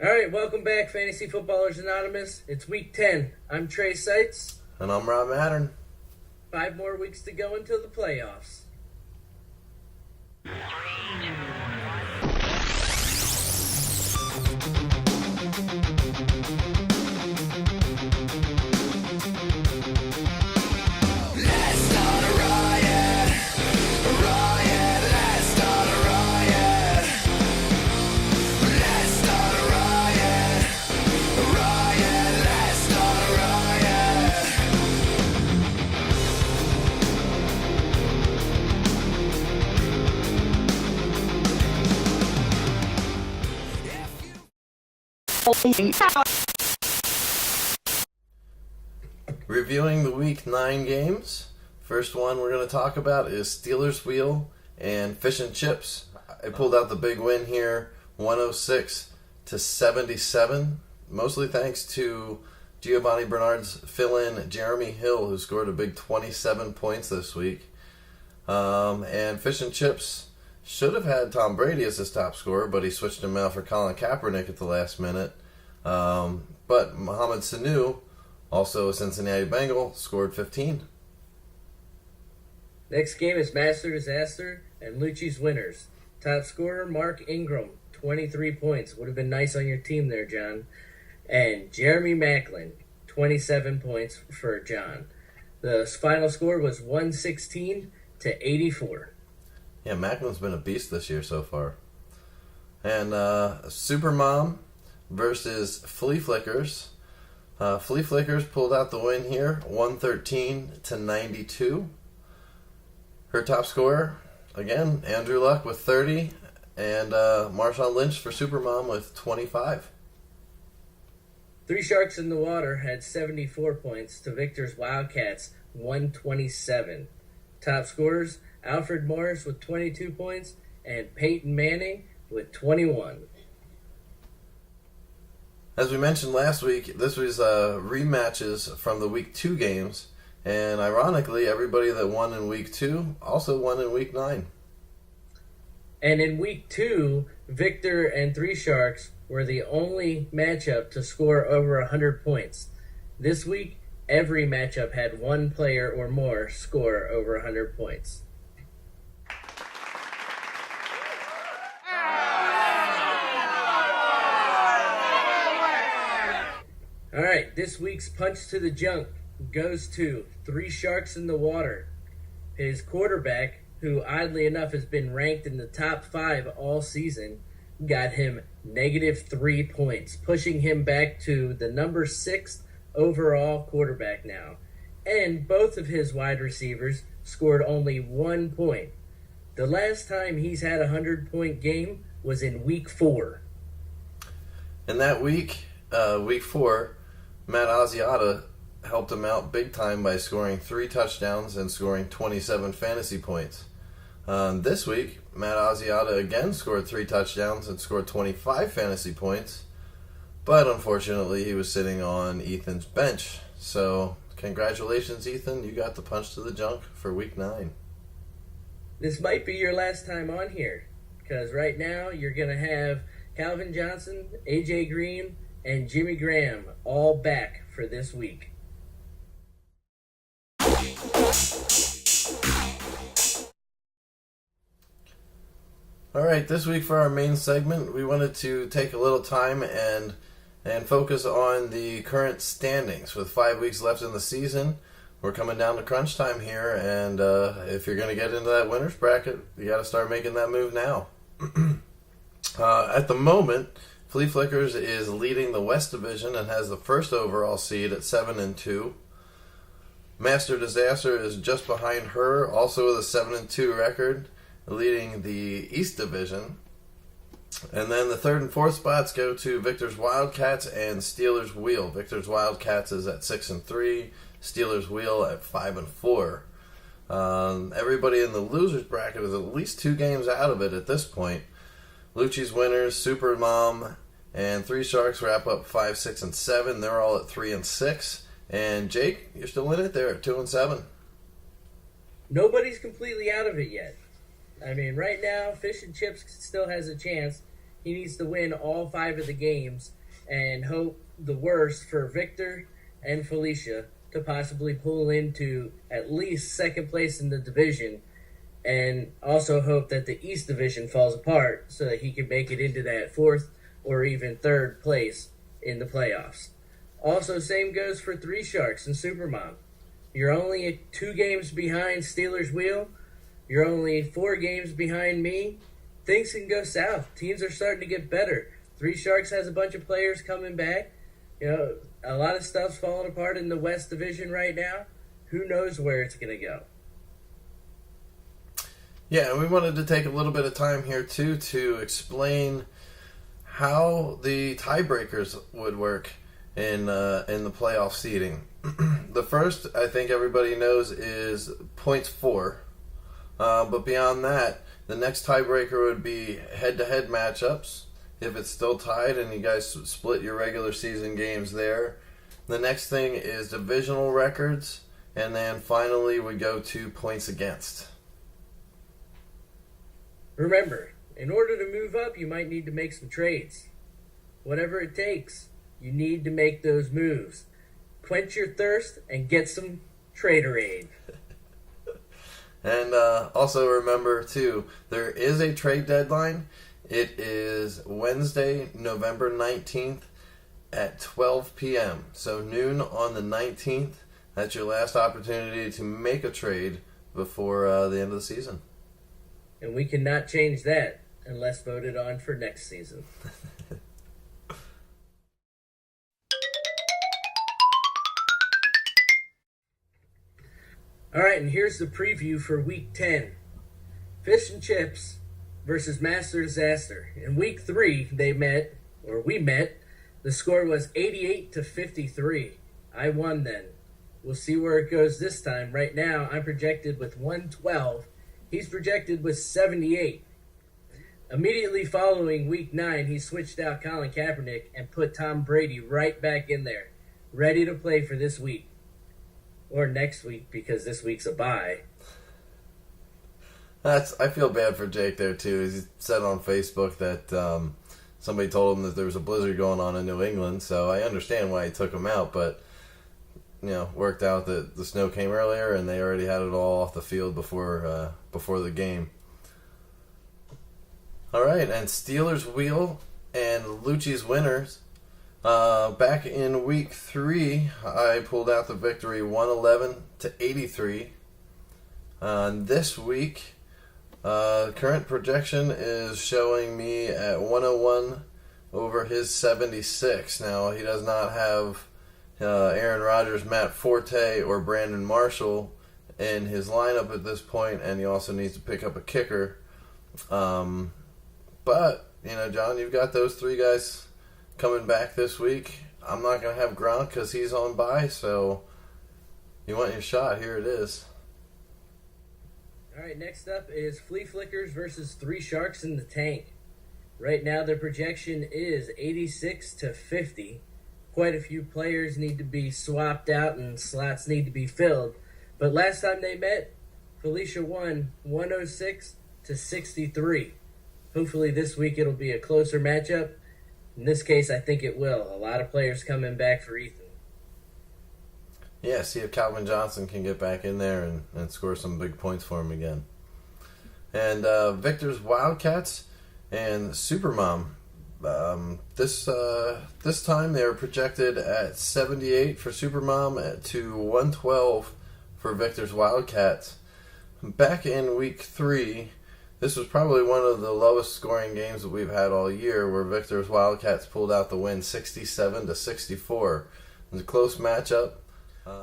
All right, welcome back, Fantasy Footballers Anonymous. It's week 10. I'm Trey Seitz. And I'm Rob Mattern. 5 more weeks to go until the playoffs. Reviewing the Week 9 games. First one we're going to talk about is Steelers Wheel and Fish and Chips. I pulled out the big win here, 106-77, mostly thanks to Giovanni Bernard's fill-in Jeremy Hill, who scored a big 27 points this week. And Fish and Chips should have had Tom Brady as his top scorer, but he switched him out for Colin Kaepernick at the last minute. But Mohamed Sanu, also a Cincinnati Bengal, scored 15. Next game is Master Disaster and Lucci's winners. Top scorer, Mark Ingram, 23 points. Would have been nice on your team there, John. And Jeremy Maclin, 27 points for John. The final score was 116-84. Yeah, Macklin's been a beast this year so far. And Supermom versus Flea Flickers. Flea Flickers pulled out the win here, 113-92. Her top scorer, again, Andrew Luck with 30, and Marshawn Lynch for Supermom with 25. Three Sharks in the Water had 74 points to Victor's Wildcats, 127. Top scorers, Alfred Morris with 22 points and Peyton Manning with 21. As we mentioned last week, this was rematches from the Week 2 games, and ironically, everybody that won in Week 2 also won in Week 9. And in Week 2, Victor and Three Sharks were the only matchup to score over 100 points. This week, every matchup had one player or more score over 100 points. All right, this week's Punch to the Junk goes to Three Sharks in the Water. His quarterback, who oddly enough has been ranked in the top 5 all season, got him -3 points, pushing him back to the number 6 overall quarterback now. And both of his wide receivers scored only 1 point. The last time he's had a 100-point game was in Week 4. In that week, Week 4, Matt Asiata helped him out big time by scoring 3 touchdowns and scoring 27 fantasy points. This week, Matt Asiata again scored 3 touchdowns and scored 25 fantasy points, but unfortunately he was sitting on Ethan's bench. So congratulations, Ethan, you got the punch to the junk for Week 9. This might be your last time on here, because right now you're going to have Calvin Johnson, AJ Green, and Jimmy Graham all back for this week. All right, this week for our main segment, we wanted to take a little time and focus on the current standings. With 5 weeks left in the season, we're coming down to crunch time here, and if you're going to get into that winner's bracket, you got to start making that move now. At the moment, Flea Flickers is leading the West Division and has the first overall seed at 7-2. Master Disaster is just behind her, also with a 7-2 record, leading the East Division. And then the third and fourth spots go to Victor's Wildcats and Steelers Wheel. Victor's Wildcats is at 6-3, Steelers Wheel at 5-4. Everybody in the losers bracket is at least 2 games out of it at this point. Lucci's winners, Supermom, and Three Sharks wrap up 5, 6, and 7. They're all at 3 and 6. And Jake, you're still in it there at 2 and 7. Nobody's completely out of it yet. I mean, right now, Fish and Chips still has a chance. he needs to win all 5 of the games and hope the worst for Victor and Felicia to possibly pull into at least second place in the division, and also hope that the East Division falls apart so that he can make it into that 4th or even 3rd place in the playoffs. Also, same goes for Three Sharks and Supermom. You're only 2 games behind Steelers Wheel. You're only 4 games behind me. Things can go south. Teams are starting to get better. Three Sharks has a bunch of players coming back. A lot of stuff's falling apart in the West Division right now. Who knows where it's going to go? Yeah, and we wanted to take a little bit of time here, too, to explain how the tiebreakers would work in the playoff seeding. The first, I think everybody knows, is points 4. But beyond that, the next tiebreaker would be head-to-head matchups. If it's still tied and you guys split your regular season games there. The next thing is divisional records. And then finally we go to points against. Remember, in order to move up, you might need to make some trades. Whatever it takes, you need to make those moves. Quench your thirst and get some trader aid. And also remember, too, there is a trade deadline. It is Wednesday, November 19th at 12 p.m. So noon on the 19th. That's your last opportunity to make a trade before the end of the season. And we cannot change that unless voted on for next season. All right, and here's the preview for Week 10. Fish and Chips versus Master Disaster. In Week 3, we met. The score was 88-53. I won then. We'll see where it goes this time. Right now, I'm projected with 112. He's projected with 78. Immediately following Week 9, he switched out Colin Kaepernick and put Tom Brady right back in there, ready to play for this week. Or next week, because this week's a bye. I feel bad for Jake there, too. He said on Facebook that somebody told him that there was a blizzard going on in New England, so I understand why he took him out, but worked out that the snow came earlier and they already had it all off the field before the game. All right, and Steelers Wheel and Lucci's winners. Back in Week 3, I pulled out the victory 111-83. This week, current projection is showing me at 101 over his 76. Now, he does not have Aaron Rodgers, Matt Forte, or Brandon Marshall in his lineup at this point, and he also needs to pick up a kicker. But, John, you've got those 3 guys coming back this week. I'm not going to have Gronk because he's on bye, so you want your shot, here it is. All right, next up is Flea Flickers versus Three Sharks in the Tank. Right now, their projection is 86-50. Quite a few players need to be swapped out and slots need to be filled. But last time they met, Felicia won 106-63. Hopefully this week it'll be a closer matchup. In this case, I think it will. A lot of players coming back for Ethan. Yeah, see if Calvin Johnson can get back in there and score some big points for him again. And Victor's Wildcats and Supermom. This time they were projected at 78 for Supermom to 112 for Victor's Wildcats. Back in Week 3, this was probably one of the lowest scoring games that we've had all year, where Victor's Wildcats pulled out the win 67-64. It was a close matchup.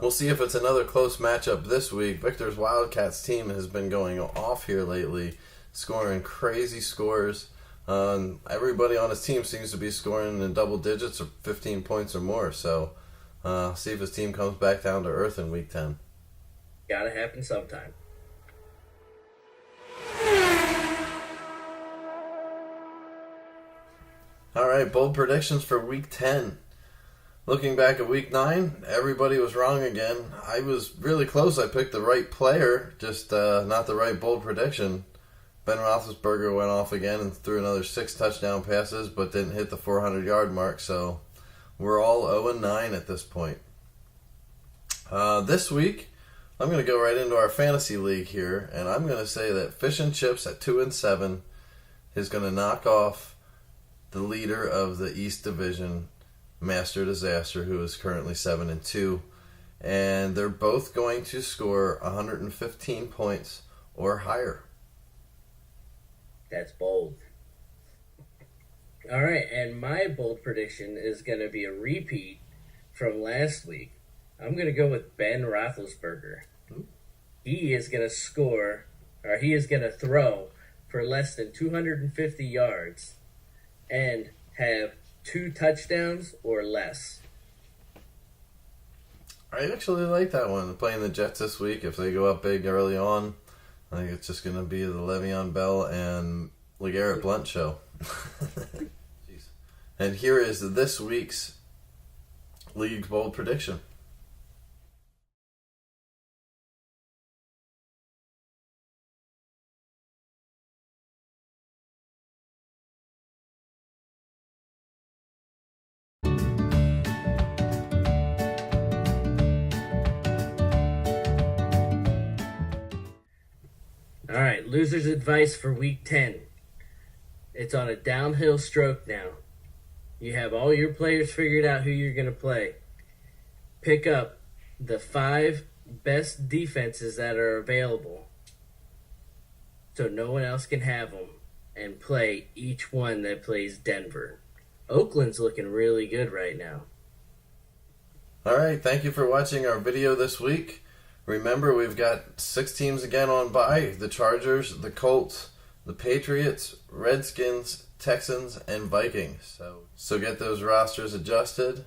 We'll see if it's another close matchup this week. Victor's Wildcats team has been going off here lately, scoring crazy scores. Everybody on his team seems to be scoring in double digits or 15 points or more. So see if his team comes back down to earth in Week 10. Gotta happen sometime. All right, bold predictions for Week 10. Looking back at Week 9, everybody was wrong again. I was really close. I picked the right player, just not the right bold prediction. Ben Roethlisberger went off again and threw another 6 touchdown passes, but didn't hit the 400-yard mark, so we're all 0-9 at this point. This week, I'm going to go right into our fantasy league here, and I'm going to say that Fish and Chips at 2-7 is going to knock off the leader of the East Division, Master Disaster, who is currently 7-2, and they're both going to score 115 points or higher. That's bold. All right, and my bold prediction is going to be a repeat from last week. I'm going to go with Ben Roethlisberger. He is going to score, or he is going to throw for less than 250 yards and have 2 touchdowns or less. I actually like that one. Playing the Jets this week, if they go up big early on, I think it's just going to be the Le'Veon Bell and LeGarrette Blount show. And here is this week's league bold prediction. All right, loser's advice for week 10. It's on a downhill stroke now. You have all your players figured out who you're going to play. Pick up the 5 best defenses that are available so no one else can have them, and play each one that plays Denver. Oakland's looking really good right now. All right, thank you for watching our video this week. Remember, we've got 6 teams again on bye: the Chargers, the Colts, the Patriots, Redskins, Texans, and Vikings. So get those rosters adjusted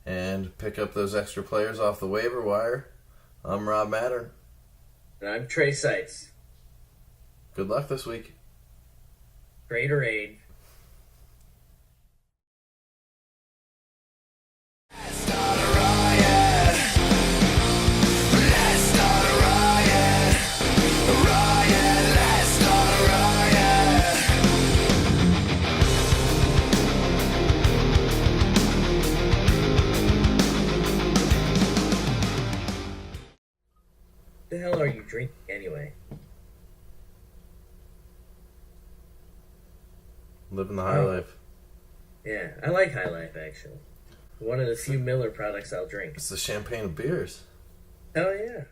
and pick up those extra players off the waiver wire. I'm Rob Mattern. And I'm Trey Seitz. Good luck this week. Greater aid. What the hell are you drinking anyway? Living the high life. Yeah, I like High Life, actually. One of the few Miller products I'll drink. It's the champagne of beers. Hell yeah.